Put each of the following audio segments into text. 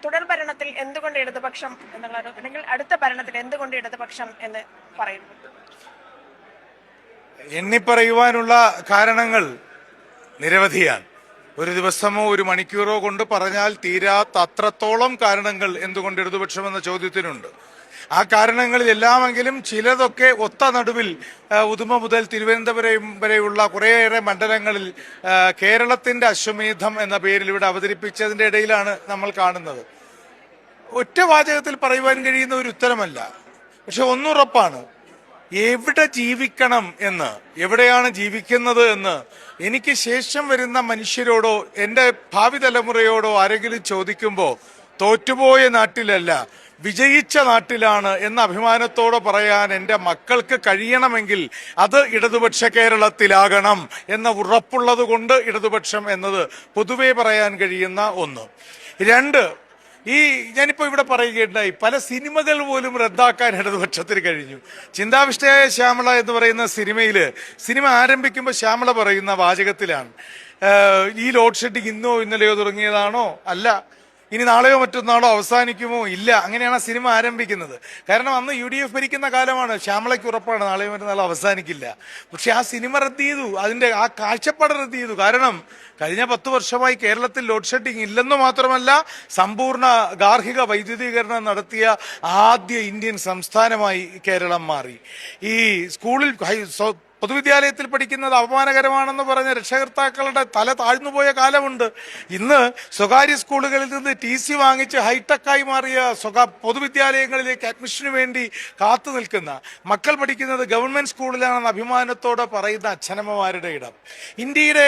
തുടർ ഭരണത്തിൽ എന്തുകൊണ്ട് ഇടതുപക്ഷം എന്നുള്ളത്, അല്ലെങ്കിൽ അടുത്ത ഭരണത്തിൽ എന്തുകൊണ്ട് ഇടതുപക്ഷം എന്ന് പറയുന്നു? എണ്ണിപ്പറയുവാനുള്ള കാരണങ്ങൾ നിരവധിയാണ്. ഒരു ദിവസമോ ഒരു മണിക്കൂറോ കൊണ്ട് പറഞ്ഞാൽ തീരാത്ത അത്രത്തോളം കാരണങ്ങൾ എന്തുകൊണ്ട് ഇടതുപക്ഷം എന്ന ചോദ്യത്തിനുണ്ട്. ആ കാരണങ്ങളിൽ എല്ലാമെങ്കിലും ചിലതൊക്കെ ഒത്ത നടുവിൽ ഉദുമ മുതൽ തിരുവനന്തപുരം വരെയുള്ള കുറേയേറെ മണ്ഡലങ്ങളിൽ കേരളത്തിന്റെ അശ്വമേധം എന്ന പേരിൽ ഇവിടെ അവതരിപ്പിച്ചതിന്റെ ഇടയിലാണ് നമ്മൾ കാണുന്നത്. ഒറ്റ വാചകത്തിൽ പറയുവാൻ കഴിയുന്ന ഒരു ഉത്തരമല്ല. പക്ഷെ ഒന്നുറപ്പാണ്, എവിടെ ജീവിക്കണം എന്ന്, എവിടെയാണ് ജീവിക്കുന്നത് എന്ന് എനിക്ക് ശേഷം വരുന്ന മനുഷ്യരോടോ എൻ്റെ ഭാവി തലമുറയോടോ ആരെങ്കിലും ചോദിക്കുമ്പോൾ തോറ്റുപോയ നാട്ടിലല്ല, വിജയിച്ച നാട്ടിലാണ് എന്ന അഭിമാനത്തോടെ പറയാൻ എൻ്റെ മക്കൾക്ക് കഴിയണമെങ്കിൽ അത് ഇടതുപക്ഷ കേരളത്തിലാകണം എന്ന ഉറപ്പുള്ളത് കൊണ്ട് ഇടതുപക്ഷം എന്നത് പൊതുവെ പറയാൻ കഴിയുന്ന ഒന്ന്. രണ്ട്, ഞാനിപ്പോ ഇവിടെ പറയുകയുണ്ടായി, പല സിനിമകൾ പോലും റദ്ദാക്കാൻ ഇടതുപക്ഷത്തിന് കഴിഞ്ഞു. ചിന്താവിഷ്ടയായ ശ്യാമള എന്ന് പറയുന്ന സിനിമ ആരംഭിക്കുമ്പോൾ ശ്യാമള പറയുന്ന വാചകത്തിലാണ്, ഈ ലോഡ് ഷെഡിങ് ഇന്നോ ഇന്നലെയോ തുടങ്ങിയതാണോ? അല്ല. ഇനി നാളെയോ മറ്റന്നാളോ അവസാനിക്കുമോ? ഇല്ല. അങ്ങനെയാണ് ആ സിനിമ ആരംഭിക്കുന്നത്. കാരണം അന്ന് UDF ഭരിക്കുന്ന കാലമാണ്. ശ്യാമളയ്ക്ക് ഉറപ്പാണ് നാളെയോ മറ്റന്നാളോ അവസാനിക്കില്ല. പക്ഷെ ആ സിനിമ റദ്ദ് ചെയ്തു, അതിന്റെ ആ കാഴ്ചപ്പാട് റദ്ദ് ചെയ്തു. കാരണം കഴിഞ്ഞ 10 വർഷമായി കേരളത്തിൽ ലോഡ് ഷെഡിങ് ഇല്ലെന്നു മാത്രമല്ല, സമ്പൂർണ്ണ ഗാർഹിക വൈദ്യുതീകരണം നടത്തിയ ആദ്യ ഇന്ത്യൻ സംസ്ഥാനമായി കേരളം മാറി. ഈ സ്കൂളിൽ പൊതുവിദ്യാലയത്തിൽ പഠിക്കുന്നത് അപമാനകരമാണെന്ന് പറഞ്ഞ രക്ഷകർത്താക്കളുടെ തല താഴ്ന്നുപോയ കാലമുണ്ട്. ഇന്ന് സ്വകാര്യ സ്കൂളുകളിൽ നിന്ന് TC വാങ്ങിച്ച് ഹൈടെക്കായി മാറിയ പൊതുവിദ്യാലയങ്ങളിലേക്ക് അഡ്മിഷന് വേണ്ടി കാത്തു നിൽക്കുന്ന മക്കൾ പഠിക്കുന്നത് ഗവൺമെന്റ് സ്കൂളിലാണെന്ന് അഭിമാനത്തോടെ പറയുന്ന അച്ഛനമ്മമാരുടെ ഇടം. ഇന്ത്യയുടെ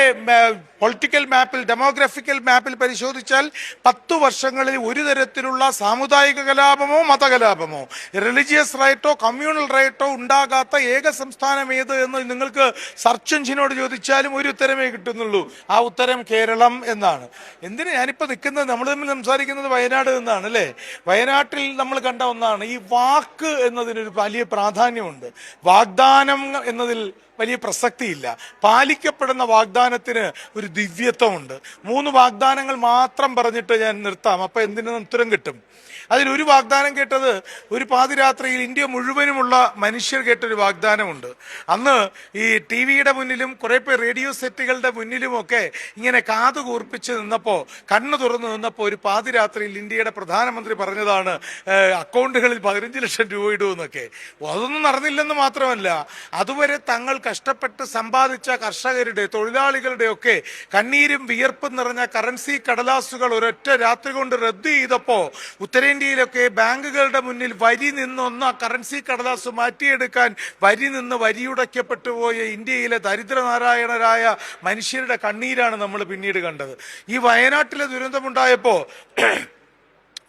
പൊളിറ്റിക്കൽ മാപ്പിൽ, ഡെമോഗ്രഫിക്കൽ മാപ്പിൽ പരിശോധിച്ചാൽ 10 വർഷങ്ങളിൽ ഒരു തരത്തിലുള്ള സാമുദായിക കലാപമോ മതകലാപമോ, റിലീജിയസ് റൈറ്റോ കമ്മ്യൂണൽ റൈറ്റോ ഉണ്ടാകാത്ത ഏക സംസ്ഥാനം ഏത് എന്ന് നിങ്ങൾക്ക് സെർച്ച് എഞ്ചിനോട് ചോദിച്ചാലും ഒരു ഉത്തരമേ കിട്ടുന്നുള്ളൂ. ആ ഉത്തരം കേരളം എന്നാണ്. എന്തിന് ഞാനിപ്പോ നിൽക്കുന്നത്, നമ്മൾ തമ്മിൽ സംസാരിക്കുന്നത് വയനാട് എന്നാണ് അല്ലേ? വയനാട്ടിൽ നമ്മൾ കണ്ട ഒന്നാണ്, ഈ വാക്ക് എന്നതിനൊരു വലിയ പ്രാധാന്യമുണ്ട്. വാഗ്ദാനം എന്നതിൽ വലിയ പ്രസക്തിയില്ല. പാലിക്കപ്പെടുന്ന വാഗ്ദാനത്തിന് ഒരു ദിവ്യത്വമുണ്ട്. 3 വാഗ്ദാനങ്ങൾ മാത്രം പറഞ്ഞിട്ട് ഞാൻ നിർത്താം, അപ്പൊ എന്തിനും ഉത്തരം കിട്ടും. അതിലൊരു വാഗ്ദാനം കേട്ടത്, ഒരു പാതിരാത്രിയിൽ ഇന്ത്യ മുഴുവനുമുള്ള മനുഷ്യർ കേട്ടൊരു വാഗ്ദാനമുണ്ട്. അന്ന് ഈ TV-യുടെ മുന്നിലും കുറെ പേർ റേഡിയോ സെറ്റുകളുടെ മുന്നിലുമൊക്കെ ഇങ്ങനെ കാതു കൂർപ്പിച്ച് നിന്നപ്പോ, കണ്ണു തുറന്നു നിന്നപ്പോ ഒരു പാതിരാത്രിയിൽ ഇന്ത്യയുടെ പ്രധാനമന്ത്രി പറഞ്ഞതാണ്, അക്കൗണ്ടുകളിൽ 15 ലക്ഷം രൂപ ഇടുമെന്നൊക്കെ. അതൊന്നും നടന്നില്ലെന്ന് മാത്രമല്ല, അതുവരെ തങ്ങൾ കഷ്ടപ്പെട്ട് സമ്പാദിച്ച കർഷകരുടെ, തൊഴിലാളികളുടെ ഒക്കെ കണ്ണീരും വിയർപ്പും നിറഞ്ഞ കറൻസി കടലാസുകൾ ഒരൊറ്റ രാത്രി കൊണ്ട് റദ്ദ് ചെയ്തപ്പോ ഉത്തരേന്ത്യയിലൊക്കെ ബാങ്കുകളുടെ മുന്നിൽ വരി നിന്നൊന്ന് ആ കറൻസി കടലാസ് മാറ്റിയെടുക്കാൻ വരിയുടയ്ക്കപ്പെട്ടു പോയ ഇന്ത്യയിലെ ദരിദ്രനാരായണരായ മനുഷ്യരുടെ കണ്ണീരാണ് നമ്മൾ പിന്നീട് കണ്ടത്. ഈ വയനാട്ടിലെ ദുരന്തമുണ്ടായപ്പോ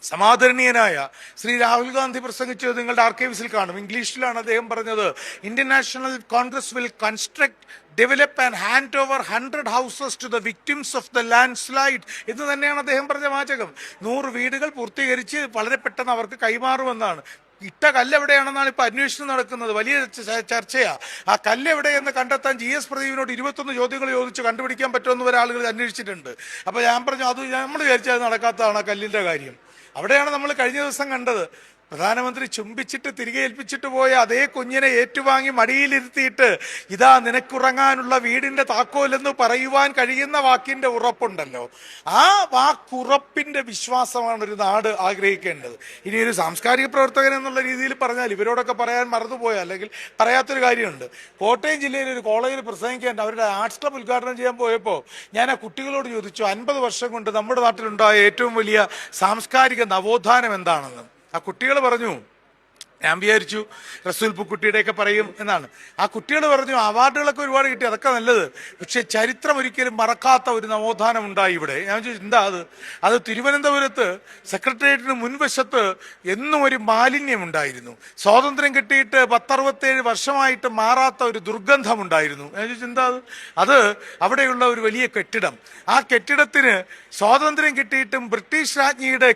സമാദരണീയനായ ശ്രീ രാഹുൽ ഗാന്ധി പ്രസംഗിച്ചത് നിങ്ങളുടെ ആർക്കൈവ്സിൽ കാണും. ഇംഗ്ലീഷിലാണ് അദ്ദേഹം പറഞ്ഞത്, Indian national Congress will construct, develop and hand over 100 houses to the victims of the landslide എന്ന് തന്നെയാണ് അദ്ദേഹം പറഞ്ഞ വാചകം. 100 വീടുകൾ പൂർത്തീകരിച്ച് വളരെ പെട്ടെന്ന് അവർക്ക് കൈമാറുമെന്നാണ്. ഇട്ട കല്ല് എവിടെയാണെന്നാണ് ഇപ്പൊ അന്വേഷണം നടക്കുന്നത്. വലിയ ചർച്ചയാ. ആ കല്ല് എവിടെയെന്ന് കണ്ടെത്താൻ GS പ്രദീപിനോട് 21 ചോദ്യങ്ങൾ ചോദിച്ച് കണ്ടുപിടിക്കാൻ പറ്റുമെന്ന് വരെ ആളുകൾ അന്വേഷിച്ചിട്ടുണ്ട്. അപ്പൊ ഞാൻ പറഞ്ഞു, അത് നമ്മൾ വിചാരിച്ചാൽ നടക്കാത്തതാണ് ആ കല്ലിന്റെ കാര്യം. അവിടെയാണ് നമ്മൾ കഴിഞ്ഞ ദിവസം കണ്ടത്, പ്രധാനമന്ത്രി ചുംബിച്ചിട്ട് തിരികെ ഏൽപ്പിച്ചിട്ട് പോയ അതേ കുഞ്ഞിനെ ഏറ്റുവാങ്ങി മടിയിലിരുത്തിയിട്ട് ഇതാ നിനക്കുറങ്ങാനുള്ള വീടിന്റെ താക്കോലെന്ന് പറയുവാൻ കഴിയുന്ന വാക്കിന്റെ ഉറപ്പുണ്ടല്ലോ, ആ വാക്കുറപ്പിന്റെ വിശ്വാസമാണ് ഒരു നാട് ആഗ്രഹിക്കേണ്ടത്. ഇനി ഒരു സാംസ്കാരിക പ്രവർത്തകൻ എന്നുള്ള രീതിയിൽ പറഞ്ഞാൽ ഇവരോടൊക്കെ പറയാൻ മറന്നുപോയ, അല്ലെങ്കിൽ പറയാത്തൊരു കാര്യമുണ്ട്. കോട്ടയം ജില്ലയിൽ ഒരു കോളേജിൽ പ്രസംഗിക്കാൻ അവരുടെ ആർട്സ് ക്ലബ് ഉദ്ഘാടനം ചെയ്യാൻ പോയപ്പോൾ ഞാൻ ആ കുട്ടികളോട് ചോദിച്ചു, 50 വർഷം കൊണ്ട് നമ്മുടെ നാട്ടിലുണ്ടായ ഏറ്റവും വലിയ സാംസ്കാരിക നവോത്ഥാനം എന്താണെന്ന്. ആ കുട്ടികൾ പറഞ്ഞു, ഞാൻ വിചാരിച്ചു റസൂൽ പൂക്കുട്ടിയുടെയൊക്കെ പറയും എന്നാണ്. ആ കുട്ടികൾ പറഞ്ഞു, അവാർഡുകളൊക്കെ ഒരുപാട് കിട്ടി, അതൊക്കെ നല്ലത്, പക്ഷെ ചരിത്രം ഒരിക്കലും മറക്കാത്ത ഒരു നവോത്ഥാനം ഉണ്ടായി ഇവിടെ. ഞാൻ ചോദിച്ചു, എന്താ അത് തിരുവനന്തപുരത്ത് സെക്രട്ടേറിയറ്റിന് മുൻവശത്ത് എന്നും ഒരു മാലിന്യം ഉണ്ടായിരുന്നു. സ്വാതന്ത്ര്യം കിട്ടിയിട്ട് 10-67 വർഷമായിട്ട് മാറാത്ത ഒരു ദുർഗന്ധം ഉണ്ടായിരുന്നു. ഞാൻ ചോദിച്ചു, എന്താ അത് അവിടെയുള്ള ഒരു വലിയ കെട്ടിടം. ആ കെട്ടിടത്തിന് സ്വാതന്ത്ര്യം കിട്ടിയിട്ടും ബ്രിട്ടീഷ് രാജ്ഞിയുടെ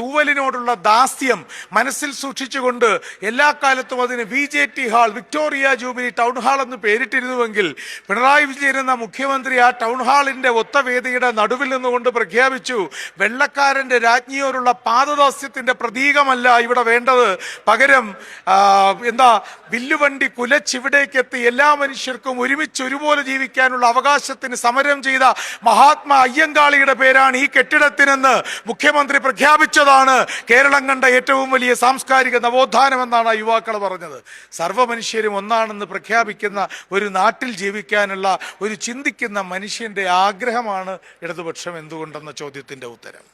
തൂവലിനോടുള്ള ദാസ്യം മനസ്സിൽ സൂക്ഷിച്ചുകൊണ്ട് എല്ലാ കാലത്തും അതിന് VJT hall, Victoria jubilee town hall എന്ന് പേരിട്ടിരുന്നുവെങ്കിൽ പിണറായി വിജയൻ എന്ന മുഖ്യമന്ത്രി ആ ടൗൺ ഹാളിന്റെ ഒത്ത വേദിയുടെ നടുവിൽ നിന്നുകൊണ്ട് പ്രഖ്യാപിച്ചു, വെള്ളക്കാരന്റെ രാജ്ഞിയോടുള്ള പാദദാസ്യത്തിന്റെ പ്രതീകമല്ല ഇവിടെ വേണ്ടത്, പകരം വില്ലുവണ്ടി കുലച്ചിവിടേക്ക് എത്തി എല്ലാ മനുഷ്യർക്കും ഒരുമിച്ച് ഒരുപോലെ ജീവിക്കാനുള്ള അവകാശത്തിന് സമരം ചെയ്ത മഹാത്മാ അയ്യങ്കാളിയുടെ പേരാണ് ഈ കെട്ടിടത്തിനെന്ന് മുഖ്യമന്ത്രി പ്രഖ്യാപിച്ചതാണ് കേരളം കണ്ട ഏറ്റവും വലിയ സാംസ്കാരിക നവോത്ഥാനം എന്നാണ് ആ യുവാക്കൾ പറഞ്ഞത്. സർവ്വ മനുഷ്യരും ഒന്നാണെന്ന് പ്രഖ്യാപിക്കുന്ന ഒരു നാട്ടിൽ ജീവിക്കാനുള്ള ഒരു ചിന്തിക്കുന്ന മനുഷ്യന്റെ ആഗ്രഹമാണ് ഇടതുപക്ഷം എന്തുകൊണ്ടെന്ന ചോദ്യത്തിന്റെ ഉത്തരം.